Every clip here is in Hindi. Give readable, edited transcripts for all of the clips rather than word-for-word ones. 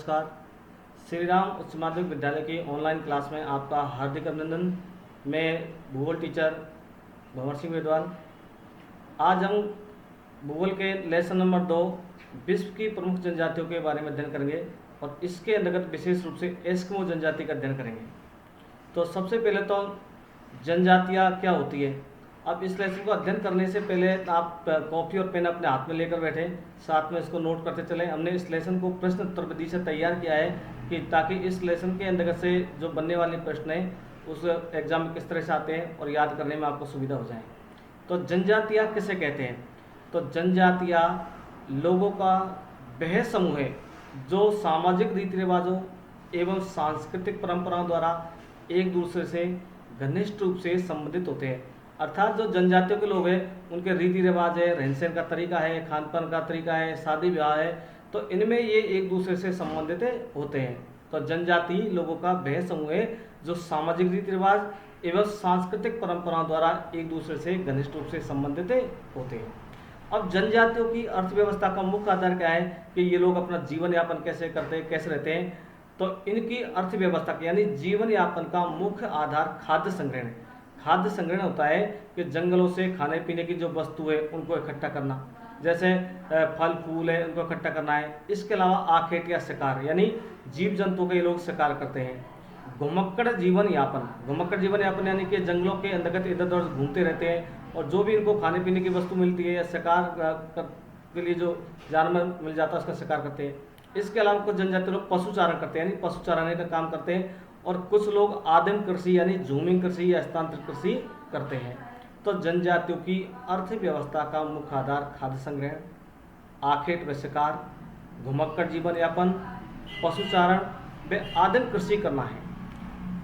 नमस्कार। श्री राम उच्च माध्यमिक विद्यालय की ऑनलाइन क्लास में आपका हार्दिक अभिनंदन। मैं भूगोल टीचर भंवर सिंह वेदवाल। आज हम भूगोल के लेसन नंबर 2 विश्व की प्रमुख जनजातियों के बारे में अध्ययन करेंगे और इसके अंतर्गत विशेष रूप से एस्किमो जनजाति का अध्ययन करेंगे। तो सबसे पहले तो जनजातियाँ क्या होती है। अब इस लेसन को अध्ययन करने से पहले आप कॉपी और पेन अपने हाथ में लेकर बैठे, साथ में इसको नोट करते चलें। हमने इस लेसन को प्रश्न उत्तर विधि से तैयार किया है कि ताकि इस लेसन के अंतर्गत से जो बनने वाले प्रश्न हैं उस एग्जाम में किस तरह से आते हैं और याद करने में आपको सुविधा हो जाए। तो जनजातियाँ किसे कहते हैं? तो जनजातियाँ लोगों का वह समूह है जो सामाजिक रीति रिवाजों एवं सांस्कृतिक परंपराओं द्वारा एक दूसरे से घनिष्ठ रूप से संबंधित होते हैं। अर्थात जो जनजातियों के लोग हैं उनके रीति रिवाज है, रहन सहन का तरीका है, खान पान का तरीका है, शादी ब्याह है, तो इनमें ये एक दूसरे से संबंधित होते हैं। तो जनजाति लोगों का वह समूह है जो सामाजिक रीति रिवाज एवं सांस्कृतिक परंपराओं द्वारा एक दूसरे से घनिष्ठ रूप से संबंधित होते हैं। अब जनजातियों की अर्थव्यवस्था का मुख्य आधार क्या है कि ये लोग अपना जीवन यापन कैसे करते हैं, कैसे रहते हैं। तो इनकी अर्थव्यवस्था का यानी जीवन यापन का मुख्य आधार खाद्य संग्रहण है। खाद्य संग्रहण होता है कि जंगलों से खाने पीने की जो वस्तु है उनको इकट्ठा करना, जैसे फल फूल है उनको इकट्ठा करना है। इसके अलावा आखेट या शिकार यानी जीव जंतु के लोग शिकार करते हैं। घुमक्कड़ जीवन यापन, घुमक्कड़ जीवन यापन यानी कि जंगलों के अंतर्गत इधर उधर घूमते रहते हैं और जो भी इनको खाने पीने की वस्तु मिलती है या शिकार के लिए जो जानवर मिल जाता है उसका शिकार करते हैं। इसके अलावा कुछ जनजाति लोग पशुचारण करते हैं यानी पशु चराने का काम करते हैं और कुछ लोग आदिम कृषि यानी झूमिंग कृषि या स्थानांतरित कृषि करते हैं। तो जनजातियों की अर्थव्यवस्था का मुख्य आधार खाद्य संग्रहण, आखेट व शिकार, घुमक्कड़ जीवन यापन, पशुचारण व आदिम कृषि करना है।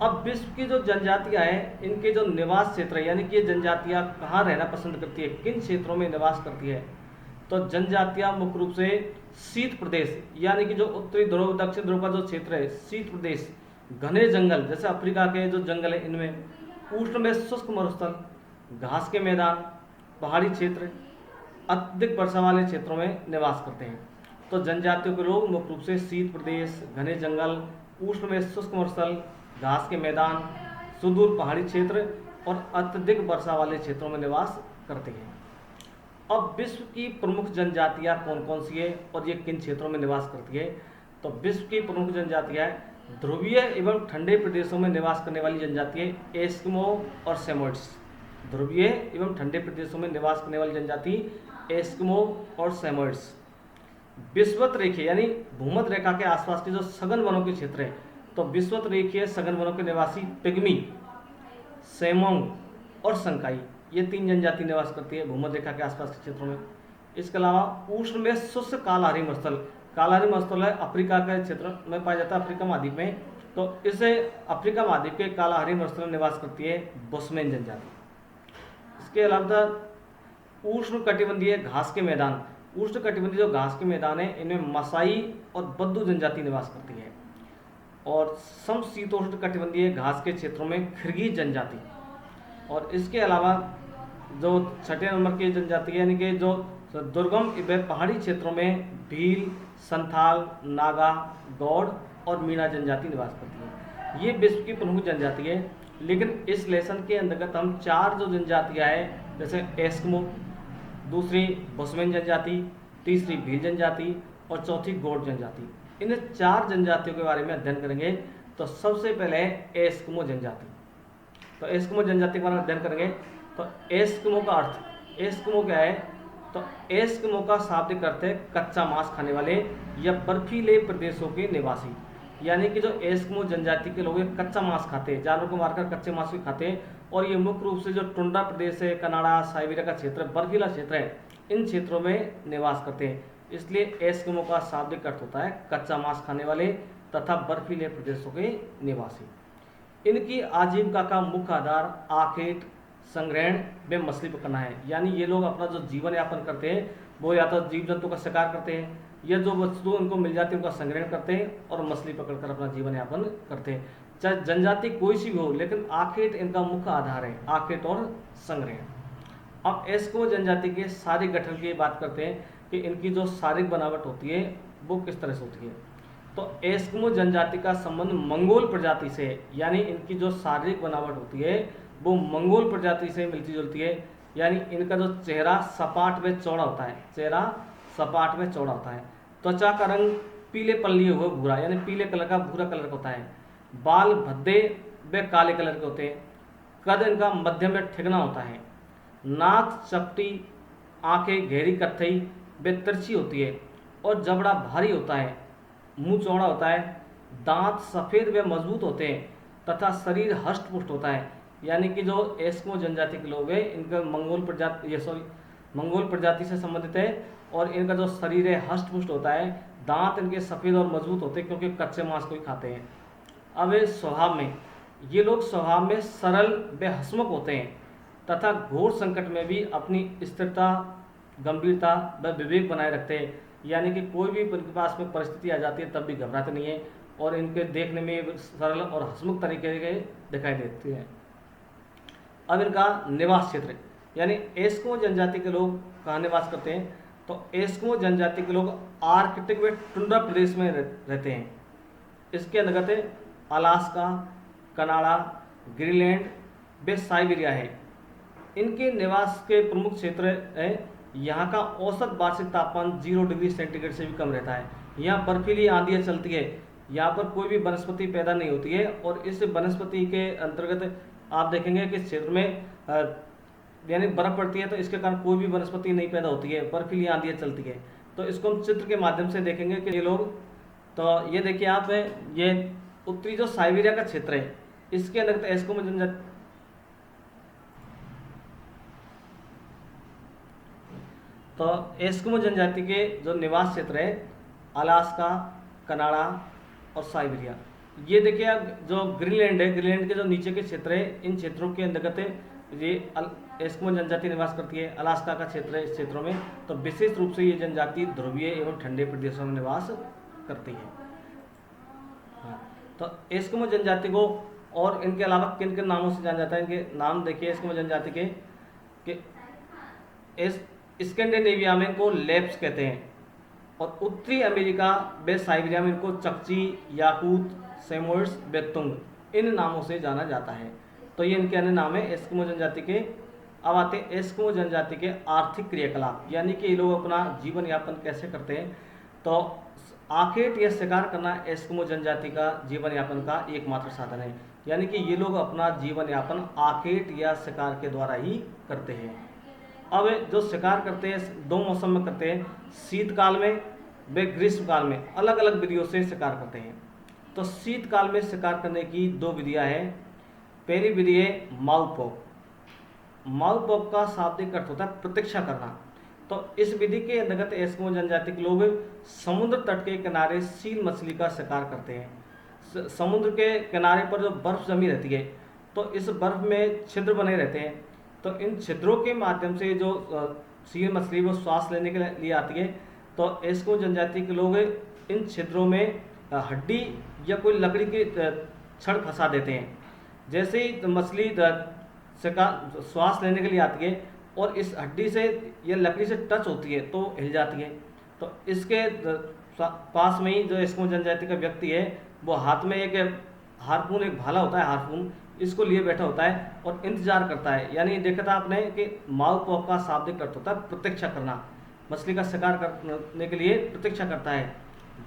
अब विश्व की जो जनजातियां हैं इनके जो निवास क्षेत्र है यानी कि ये जनजातियां कहाँ रहना पसंद करती है, किन क्षेत्रों में निवास करती है। तो जनजातियां मुख्य रूप से शीत प्रदेश यानी कि जो उत्तरी ध्रुव दक्षिण ध्रुव का जो क्षेत्र है शीत प्रदेश, घने जंगल जैसे अफ्रीका के जो जंगल है इनमें, उष्ण में शुष्क मरुस्थल, घास के मैदान, पहाड़ी क्षेत्र, अत्यधिक वर्षा वाले क्षेत्रों में निवास करते हैं। तो जनजातियों के लोग मुख्य रूप से शीत प्रदेश, घने जंगल, उष्ण में शुष्क मरुस्थल, घास के मैदान, सुदूर पहाड़ी क्षेत्र और अत्यधिक वर्षा वाले क्षेत्रों में निवास करते हैं। अब विश्व की प्रमुख जनजातियां कौन कौन सी है और ये किन क्षेत्रों में निवास करती है। तो विश्व की प्रमुख जनजातियां ध्रुवीय एवं ठंडे प्रदेशों में निवास करने वाली जनजातियां एस्किमो और सेमोइड्स। ध्रुवीय एवं ठंडे प्रदेशों में निवास करने वाली जनजाति एस्किमो और सेमोइड्स। विषुवत रेखीय यानी भूमध्य रेखा के आसपास के जो सघन वनों के क्षेत्र है, तो विषुवत रेखीय सघन वनों के निवासी पिग्मी, सेमोंग और संकाई, ये तीन जनजाति निवास करती है भूमध्य रेखा के आसपास के क्षेत्रों में। इसके अलावा उष्ण में शुष्क कालहारी मरुस्थल, कालहारी मरुस्थल है अफ्रीका के क्षेत्र में पाया जाता है, अफ्रीका महाद्वीप में। तो इसे अफ्रीका महाद्वीप के कालहारी मरुस्थल में निवास करती है बुशमैन जनजाति। इसके अलावा उष्ण कटिबंधीय घास के मैदान, उष्ण कटिबंधीय जो घास के मैदान है इनमें मसाई और बद्दू जनजाति निवास करती है। और समशीतोष्ण कटिबंधीय घास के क्षेत्रों में खिरगी जनजाति। और इसके अलावा जो छठे नंबर की जनजाति यानी कि जो दुर्गम व पहाड़ी क्षेत्रों में भील, संथाल, नागा, गौड़ और मीणा जनजाति निवास करती है। ये विश्व की प्रमुख जनजाति है। लेकिन इस लेसन के अंतर्गत हम चार जो जनजातियाँ हैं जैसे एस्किमो, दूसरी बुशमैन जनजाति, तीसरी भील जनजाति और चौथी गौड़ जनजाति, इन चार जनजातियों के बारे में अध्ययन करेंगे। तो सबसे पहले है एस्किमो जनजाति। तो एस्किमो जनजाति के बारे में अध्ययन करेंगे। तो एस्किमो का अर्थ, एस्किमो क्या है? तो एस्किमो का शाब्दिक अर्थ है कच्चा मांस खाने वाले या बर्फीले प्रदेशों के निवासी। यानी कि जो एस्किमो जनजाति के लोग कच्चा मांस खाते हैं, जानवर को मारकर कच्चे मांस भी खाते हैं। और ये मुख्य रूप से जो टुंड्रा प्रदेश है, कनाडा, साइबेरिया का क्षेत्र, बर्फीला क्षेत्र है, इन क्षेत्रों में निवास करते हैं। इसलिए एस्किमो का शाब्दिक अर्थ होता है कच्चा मांस खाने वाले तथा बर्फीले प्रदेशों के निवासी। इनकी आजीविका का मुख्य आधार आखेट, संग्रहण व मछली पकड़ना है। यानी ये लोग अपना जो जीवन यापन करते हैं वो या तो जीव जंतु का शिकार करते हैं या जो वस्तु उनको मिल जाती है उनका संग्रहण करते हैं और मछली पकड़कर अपना जीवन यापन करते हैं। चाहे जनजाति कोई सी भी हो, लेकिन आखेट इनका मुख्य आधार है, आखेट और संग्रहण। अब एस्किमो जनजाति के शारीरिक गठन की बात करते हैं कि इनकी जो शारीरिक बनावट होती है वो किस तरह से होती है। तो एस्किमो जनजाति का संबंध मंगोल प्रजाति से है, यानी इनकी जो शारीरिक बनावट होती है वो मंगोल प्रजाति से मिलती जुलती है। यानी इनका जो चेहरा सपाट व चौड़ा होता है, चेहरा सपाट व चौड़ा होता है। त्वचा का रंग पीले पल्लिए हुए भूरा, यानी पीले कलर का भूरा कलर का होता है। बाल भद्दे व काले कलर के होते हैं। कद इनका मध्यम व ठिगना होता है। नाक चपटी, आंखें गहरी कत्थई व तिरछी होती है और जबड़ा भारी होता है। मुंह चौड़ा होता है। दांत सफ़ेद व मजबूत होते हैं तथा शरीर हष्ट-पुष्ट होता है। यानी कि जो एस्किमो जनजाति के लोग हैं इनका मंगोल प्रजाति से संबंधित है और इनका जो शरीर है हष्ट-पुष्ट होता है। दांत इनके सफ़ेद और मजबूत होते हैं क्योंकि कच्चे मांस को ही खाते हैं। अब स्वभाव में ये लोग स्वभाव में सरल व हंसमुख होते हैं तथा घोर संकट में भी अपनी स्थिरता, गंभीरता व विवेक बनाए रखते हैं। यानी कि कोई भी इनके पास में परिस्थिति आ जाती है तब भी घबराते नहीं है और इनके देखने में सरल और हंसमुख तरीके के दिखाई देते हैं। अब इनका निवास क्षेत्र, यानी एस्किमो जनजाति के लोग कहाँ निवास करते हैं, तो एस्किमो जनजाति के लोग आर्कटिक व टुंड्रा प्रदेश में रहते हैं। इसके अंतर्गत है अलास्का, कनाडा, ग्रीनलैंड व साइबेरिया है। इनके निवास के प्रमुख क्षेत्र है यहाँ का औसत वार्षिक तापमान 0 डिग्री सेंटीग्रेड से भी कम रहता है। यहाँ बर्फीली आंधियाँ चलती है। यहाँ पर कोई भी वनस्पति पैदा नहीं होती है और इस वनस्पति के अंतर्गत आप देखेंगे कि क्षेत्र में यानी बर्फ पड़ती है तो इसके कारण कोई भी वनस्पति नहीं पैदा होती है, बर्फीली आंधियाँ चलती है। तो इसको हम चित्र के माध्यम से देखेंगे कि ये लोग, तो ये देखिए आप, ये उत्तरी जो साइबेरिया का क्षेत्र है इसके अंतर्गत एस्किमो जनजाति, तो एस्किमो जनजाति के जो निवास क्षेत्र है अलास्का, कनाडा और साइबेरिया। ये देखिए आप जो ग्रीनलैंड है, ग्रीनलैंड के जो नीचे के क्षेत्र है इन क्षेत्रों के अंतर्गत ये एस्किमो जनजाति निवास करती है। अलास्का का क्षेत्र है, इस क्षेत्रों में तो विशेष रूप से ये जनजाति ध्रुवीय एवं ठंडे प्रदेशों में निवास करती है। हाँ, तो एस्किमो जनजाति को और इनके अलावा किन किन नामों से जाना जाता है, इनके नाम देखिए एस्किमो जनजाति के स्कैंडिनेविया में इनको लेप्स कहते हैं और उत्तरी अमेरिका व साइबेरिया में इनको चकची, याकूत, सेमोइड्स, बेतुंग इन नामों से जाना जाता है। तो ये इनके अन्य नाम है एस्किमो जनजाति के। अब आते हैं एस्किमो जनजाति के आर्थिक क्रियाकलाप, यानी कि ये लोग अपना जीवन यापन कैसे करते हैं। तो आखेट या शिकार करना एस्किमो जनजाति का जीवन यापन का एकमात्र साधन है। यानी कि ये लोग अपना जीवन यापन आखेट या शिकार के द्वारा ही करते हैं। अब जो शिकार करते हैं दो मौसम में करते हैं, शीतकाल में व ग्रीष्मकाल में अलग अलग विधियों से शिकार करते हैं। तो शीतकाल में शिकार करने की दो विधियां हैं। पहली विधि है माउपॉक। माउपॉक का शाब्दिक अर्थ होता है प्रतीक्षा करना। तो इस विधि के अंतर्गत एस्किमो जनजाति के लोग समुद्र तट के किनारे सील मछली का शिकार करते हैं। समुद्र के किनारे पर जो बर्फ जमी रहती है तो इस बर्फ में छिद्र बने रहते हैं। तो इन छिद्रों के माध्यम से जो सील मछली वो श्वास लेने के लिए आती है। तो एस्किमो जनजाति के लोग इन छिद्रों में हड्डी या कोई लकड़ी की छड़ फंसा देते हैं। जैसे ही मछली श्वास लेने के लिए आती है और इस हड्डी से या लकड़ी से टच होती है तो हिल जाती है। तो इसके पास में ही जो एस्किमो जनजाति का व्यक्ति है वो हाथ में एक हार्पून, एक भाला होता है हार्पून, इसको लिए बैठा होता है और इंतजार करता है। यानी देखा था आपने कि माउपॉक का शाब्दिक अर्थ होता है प्रतीक्षा करना। मछली का शिकार करने के लिए प्रतीक्षा करता है।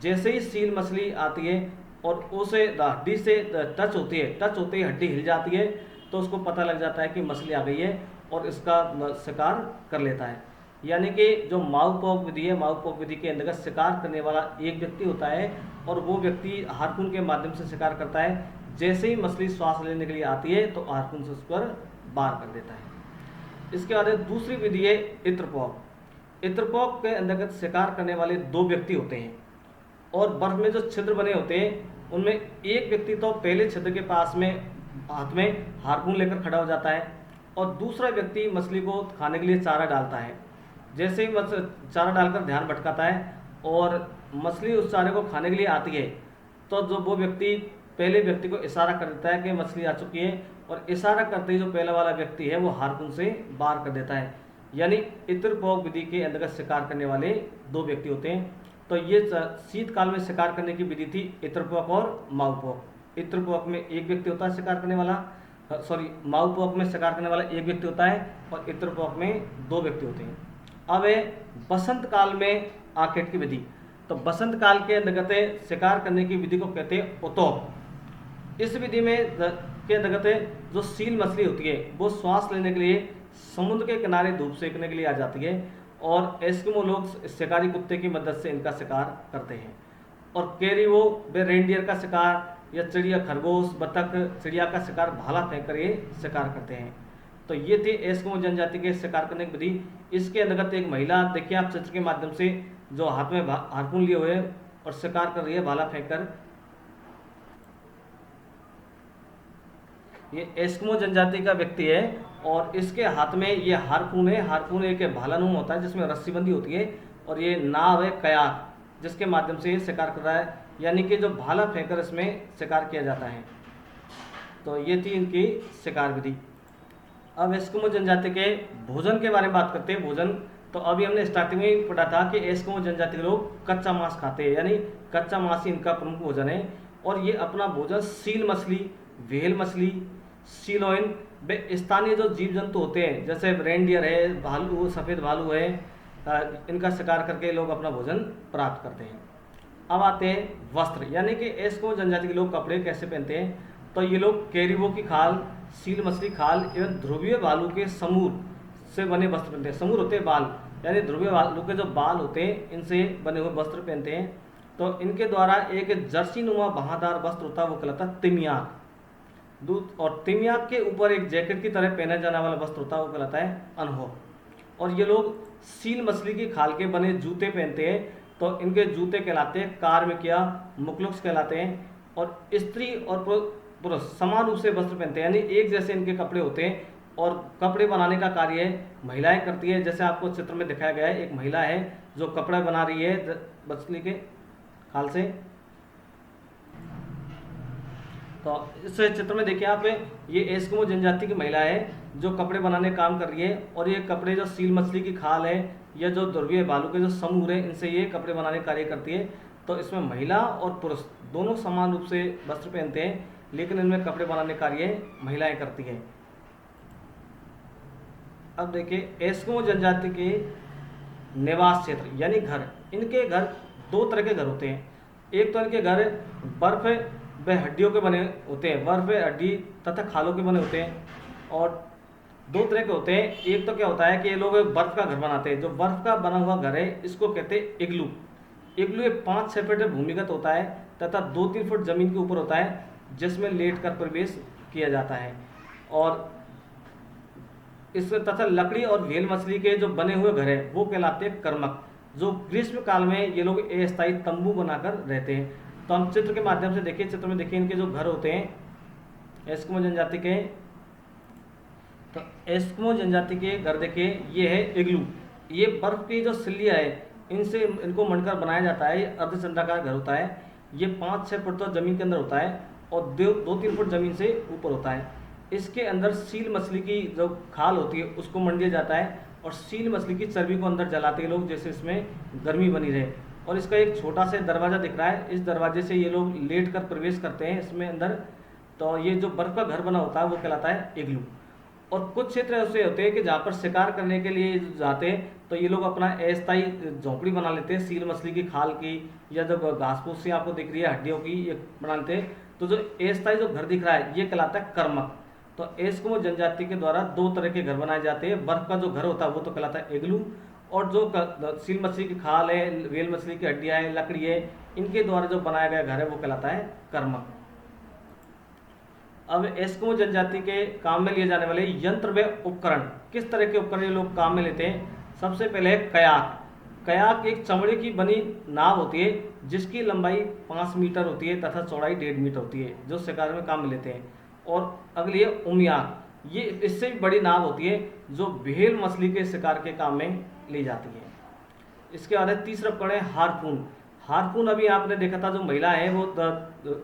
जैसे ही सील मछली आती है और उसे हड्डी से टच होती है, टच होते ही हड्डी हिल जाती है तो उसको पता लग जाता है कि मछली आ गई है और इसका शिकार कर लेता है। यानी कि जो माउपॉक विधि है, माउपॉक विधि के अंतर्गत शिकार करने वाला एक व्यक्ति होता है और वो व्यक्ति हार्पून के माध्यम से शिकार करता है। जैसे ही मछली श्वास लेने के लिए आती है तो हार्पून से उस पर वार कर देता है। इसके बाद दूसरी विधि है इत्रपॉक। इत्रपॉक के अंतर्गत शिकार करने वाले दो व्यक्ति होते हैं और बर्फ में जो छिद्र बने होते हैं उनमें एक व्यक्ति तो पहले छिद्र के पास में हाथ में हार्पून लेकर खड़ा हो जाता है और दूसरा व्यक्ति मछली को खाने के लिए चारा डालता है। जैसे ही चारा डालकर ध्यान भटकाता है और मछली उस चारे को खाने के लिए आती है तो जो वो व्यक्ति पहले व्यक्ति को इशारा कर देता है कि मछली आ चुकी है और इशारा करते ही जो पहला वाला व्यक्ति है वो हार्पून से वार कर देता है। यानी इत्रपॉक विधि के अंतर्गत शिकार करने वाले दो व्यक्ति होते हैं। तो ये शीतकाल में शिकार करने की विधि थी इत्रपोक और माऊपोक। इत्रपोक में एक व्यक्ति होता है शिकार करने वाला, माऊपोक में शिकार करने वाला एक व्यक्ति होता है और इत्रपोक में 2 व्यक्ति होते हैं। अब है बसंत काल में आखेट की विधि। तो बसंत काल के अंतर्गत शिकार करने की विधि को कहते हैं उतोप। इस विधि में के अंतर्गत जो सील मछली होती है वो श्वास लेने के लिए समुद्र के किनारे धूप सेकने के लिए आ जाती है और एस्किमो लोग शिकारी कुत्ते की मदद से इनका शिकार करते हैं। और कैरिवो वे रेंडियर का शिकार या चिड़िया, खरगोश, बतख, चिड़िया का शिकार भाला फेंक कर ये शिकार करते हैं। तो ये थी एस्किमो जनजाति के शिकार करने की विधि। इसके अंतर्गत एक महिला, देखिए आप चित्र के माध्यम से, जो हाथ में हारपून लिए हुए और शिकार कर रही है भाला फेंक कर। ये एस्किमो जनजाति का व्यक्ति है और इसके हाथ में ये हारपून है। हारपून एक भालानुमा होता है जिसमें रस्सी बंधी होती है और ये नाव है कयाक, जिसके माध्यम से ये शिकार कर रहा है, यानी कि जो भाला फेंकर इसमें शिकार किया जाता है। तो ये थी इनकी शिकार विधि। अब एस्किमो जनजाति के भोजन के बारे में बात करते हैं। भोजन तो अभी हमने स्टार्टिंग में ही पढ़ा था कि एस्किमो जनजाति के लोग कच्चा मांस खाते हैं, यानी कच्चा मांस ही इनका प्रमुख भोजन है। और ये अपना भोजन सील मछली, व्हेल मछली, सीलोइन, वे स्थानीय जो जीव जंतु होते हैं जैसे रेंडियर है, भालू, सफ़ेद भालू है, इनका शिकार करके लोग अपना भोजन प्राप्त करते हैं। अब आते हैं वस्त्र, यानी कि एस्किमो जनजाति के लोग कपड़े कैसे पहनते हैं। तो ये लोग कैरिबो की खाल, सील मछली खाल एवं ध्रुवीय भालू के समूर से बने वस्त्र पहनते हैं। समूर होते हैं बाल, यानी ध्रुवीय भालू के जो बाल होते हैं इनसे बने हुए वस्त्र पहनते हैं। तो इनके द्वारा एक जर्सी नुमा बहादार वस्त्र होता है, वो कहलाता है तिमियाक। दूध और तिमियाक के ऊपर एक जैकेट की तरह पहना जाने वाला वस्त्र होता है, वो कहलाता है अनहो। और ये लोग सील मछली की खाल के बने जूते पहनते हैं, तो इनके जूते कहलाते हैं कार्मिकिया, मुकलुक्स कहलाते हैं। और स्त्री और पुरुष समान रूप से वस्त्र पहनते हैं, यानी एक जैसे इनके कपड़े होते हैं। और कपड़े बनाने का कार्य महिलाएं करती है, जैसे आपको चित्र में दिखाया गया है। एक महिला है जो कपड़ा बना रही है मछली के खाल से। तो इस चित्र में देखिए आप, ये एस्किमो जनजाति की महिला है जो कपड़े बनाने का काम कर रही है। और ये कपड़े जो सील मछली की खाल है या जो ध्रुवीय भालू के जो समूर है, इनसे ये कपड़े बनाने का कार्य करती है। तो इसमें महिला और पुरुष दोनों समान रूप से वस्त्र पहनते हैं, लेकिन इनमें कपड़े बनाने का कार्य महिलाएं करती हैं। अब देखिए एस्किमो जनजाति के निवास क्षेत्र यानी घर। इनके घर 2 तरह के घर होते हैं। एक तो इनके घर बर्फ व हड्डियों के बने होते हैं, बर्फ, हड्डी तथा खालों के बने होते हैं। और 2 तरह के होते हैं। एक तो क्या होता है कि ये लोग बर्फ का घर बनाते हैं। जो बर्फ का बना हुआ घर है इसको कहते हैं इग्लू। इग्लू 5-6 फीट भूमिगत होता है तथा 2-3 फुट जमीन के ऊपर होता है, जिसमें लेट कर प्रवेश किया जाता है। और इस तथा लकड़ी और व्हेल मछली के जो बने हुए घर है वो कहलाते हैं कर्मक। जो ग्रीष्म काल में ये लोग अस्थायी तंबू बनाकर रहते हैं। तो हम चित्र के माध्यम से देखिए, चित्र में देखिए इनके जो घर होते हैं एस्किमो जनजाति के। तो एस्किमो जनजाति के घर देखिए, ये है इग्लू। ये बर्फ की जो सिल्लियाँ है इनसे इनको मंडकर बनाया जाता है। ये अर्धचंद्राकार घर होता है। ये 5-6 फुट तो जमीन के अंदर होता है और 2-3 फुट जमीन से ऊपर होता है। इसके अंदर सील मछली की जो खाल होती है उसको मंडिया जाता है और सील मछली की चर्बी को अंदर जलाते हैं लोग, जैसे इसमें गर्मी बनी रहे। और इसका एक छोटा सा दरवाज़ा दिख रहा है, इस दरवाजे से ये लोग लेट कर प्रवेश करते हैं इसमें अंदर। तो ये जो बर्फ़ का घर बना होता है वो कहलाता है इग्लू। और कुछ क्षेत्र ऐसे होते हैं कि जहाँ पर शिकार करने के लिए जाते हैं तो ये लोग अपना अस्थायी झोंपड़ी बना लेते हैं सील मछली की खाल की, या जो घास फूस सी आपको दिख रही है हड्डियों की, ये बना लेते हैं। तो जो अस्थायी जो घर दिख रहा है ये कहलाता है कर्मक। तो एस्किमो जनजाति के द्वारा 2 तरह के घर बनाए जाते हैं। बर्फ का जो घर होता है वो तो कहलाता है इग्लू, और जो सील मछली की खाल है, व्हेल मछली की हड्डियाँ है, लकड़ी है, इनके द्वारा जो बनाया गया घर है वो कहलाता है कर्मक। अब एस्किमो जनजाति के काम में लिए जाने वाले यंत्र व उपकरण, किस तरह के उपकरण ये लोग काम में लेते हैं। सबसे पहले है कयाक। कयाक एक चमड़े की बनी नाव होती है जिसकी लंबाई 5 मीटर होती है तथा चौड़ाई 1.5 मीटर होती है, जो शिकार में काम में लेते हैं। और अगली है उमियाक, ये इससे भी बड़ी नाव होती है जो व्हेल मछली के शिकार के काम में ली जाती है। इसके बाद है तीसरा उपकरण है हारपून। हारपून अभी आपने देखा था, जो महिला है वो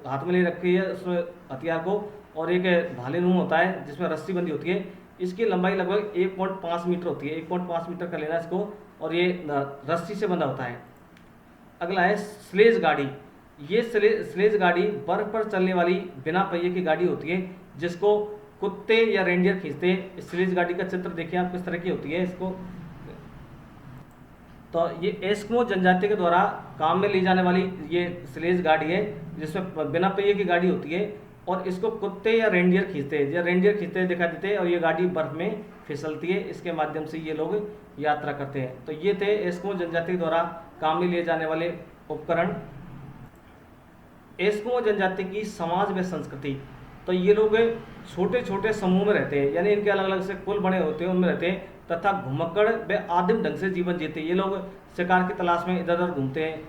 हाथ में ले रखी है उसमें हथियार को, और एक भालेनुमा होता है जिसमें रस्सी बंधी होती है। इसकी लंबाई लगभग 1.5 मीटर होती है, 1.5 मीटर का लेना इसको, और ये रस्सी से बंधा होता है। अगला है स्लेज गाड़ी। ये स्लेज गाड़ी बर्फ पर चलने वाली बिना पहिए की गाड़ी होती है, जिसको कुत्ते या रेंडियर खींचते हैं। स्लेज गाड़ी का चित्र देखिए आप किस तरह की होती है इसको। तो ये एस्किमो जनजाति के द्वारा काम में ली जाने वाली ये स्लेज गाड़ी है, जिसमें बिना पहिए की गाड़ी होती है और इसको कुत्ते या रेंडियर खींचते हैं, या रेंडियर खींचते दिखाई देते हैं और ये गाड़ी बर्फ में फिसलती है। इसके माध्यम से ये लोग यात्रा करते हैं। तो ये थे एस्किमो जनजाति द्वारा काम में लिए जाने वाले उपकरण। एस्किमो जनजाति की समाज में संस्कृति, तो ये लोग छोटे छोटे समूह में रहते हैं, यानी इनके अलग अलग से कुल बने होते हैं, उनमें रहते हैं तथा घुमक्कड़ व आदिम ढंग से जीवन जीते हैं। ये लोग शिकार की तलाश में इधर उधर घूमते हैं।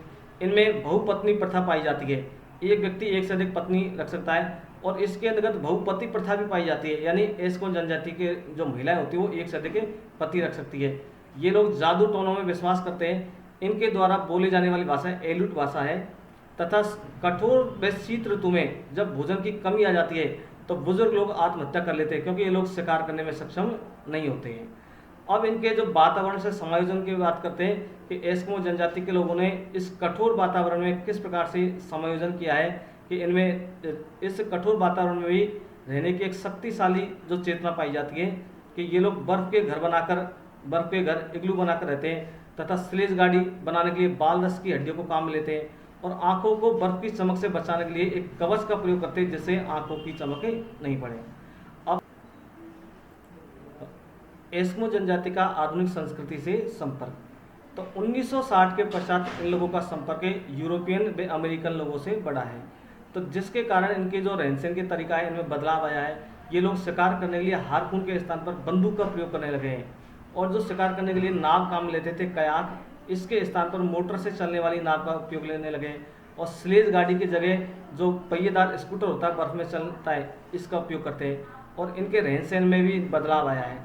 इनमें बहुपत्नी प्रथा पाई जाती है, एक व्यक्ति एक से अधिक पत्नी रख सकता है और इसके अंतर्गत बहुपति प्रथा भी पाई जाती है, यानी एस्किमो जनजाति के जो महिलाएं होती है वो एक से अधिक पति रख सकती है। ये लोग जादू टोनों में विश्वास करते हैं। इनके द्वारा बोली जाने वाली भाषा एलुट भाषा है तथा कठोर व शीत ऋतु में जब भोजन की कमी आ जाती है तो बुजुर्ग लोग आत्महत्या कर लेते हैं, क्योंकि ये लोग शिकार करने में सक्षम नहीं होते हैं। अब इनके जो वातावरण से समायोजन की बात करते हैं कि एस्किमो जनजाति के लोगों ने इस कठोर वातावरण में किस प्रकार से समायोजन किया है कि इनमें इस कठोर वातावरण में भी रहने की एक शक्तिशाली जो चेतना पाई जाती है कि ये लोग बर्फ के घर इग्लू बनाकर रहते हैं तथा स्लेज गाड़ी बनाने के लिए बाल रस की हड्डियों को काम में लेते हैं और आंखों को बर्फ की चमक से बचाने के लिए एक कवच का प्रयोग करते हैं, जिससे आंखों की चमक नहीं पड़े। अब एस्किमो जनजाति का आधुनिक संस्कृति से संपर्क, तो 1960 के पश्चात इन लोगों का संपर्क यूरोपियन व अमेरिकन लोगों से बढ़ा है, तो जिसके कारण इनके जो रहन सहन के तरीका है इनमें बदलाव आया है। ये लोग शिकार करने के लिए हार्पून के स्थान पर बंदूक का प्रयोग करने लगे हैं और जो शिकार करने के लिए नाव काम लेते थे कयाक, इसके स्थान पर मोटर से चलने वाली नाव का उपयोग लेने लगे और स्लेज गाड़ी की जगह जो पहिएदार स्कूटर होता है बर्फ में चलता है इसका उपयोग करते हैं और इनके रहन सहन में भी बदलाव आया है।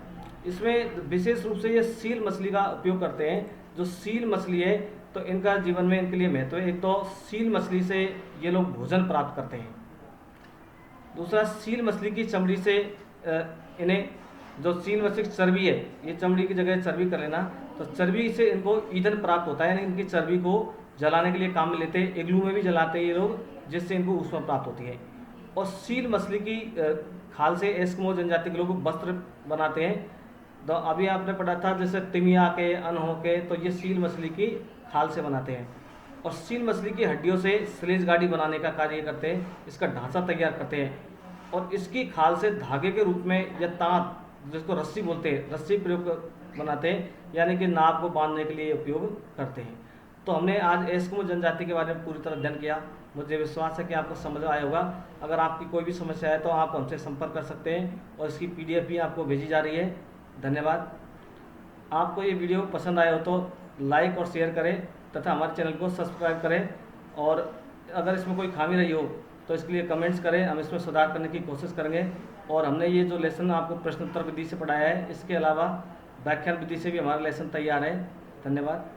इसमें विशेष रूप से ये सील मछली का उपयोग करते हैं। जो सील मछली है तो इनका जीवन में इनके लिए महत्व है। एक तो सील मछली से ये लोग भोजन प्राप्त करते हैं, दूसरा सील मछली की चमड़ी से इन्हें जो सील मछली की चर्बी है, ये चमड़ी की जगह चर्बी कर लेना, तो चर्बी से इनको ईंधन प्राप्त होता है, यानी इनकी चर्बी को जलाने के लिए काम में लेते हैं। इग्लू में भी जलाते हैं ये लोग, जिससे इनको ऊष्मा प्राप्त होती है। और सील मछली की खाल से एस्किमो जनजाति के लोग वस्त्र बनाते हैं। तो अभी आपने पढ़ा था जैसे तिमिया के, अनहो के, तो ये सील मछली की खाल से बनाते हैं और सील मछली की हड्डियों से स्लेज गाड़ी बनाने का कार्य करते हैं, इसका ढांचा तैयार करते हैं और इसकी खाल से धागे के रूप में या तांत, जिसको रस्सी बोलते हैं, रस्सी प्रयोग बनाते हैं, यानी कि नाव को बांधने के लिए उपयोग करते हैं। तो हमने आज एस्किमो जनजाति के बारे में पूरी तरह अध्ययन किया। मुझे विश्वास है कि आपको समझ आया होगा। अगर आपकी कोई भी समस्या है तो आप हमसे संपर्क कर सकते हैं और इसकी PDF भी आपको भेजी जा रही है। धन्यवाद। आपको ये वीडियो पसंद आया हो तो लाइक और शेयर करें तथा हमारे चैनल को सब्सक्राइब करें और अगर इसमें कोई खामी रही हो तो इसके लिए कमेंट्स करें, हम इसमें सुधार करने की कोशिश करेंगे। और हमने ये जो लेसन आपको प्रश्नोत्तर विधि से पढ़ाया है, इसके अलावा व्याख्यान विधि से भी हमारा लेसन तैयार है। धन्यवाद।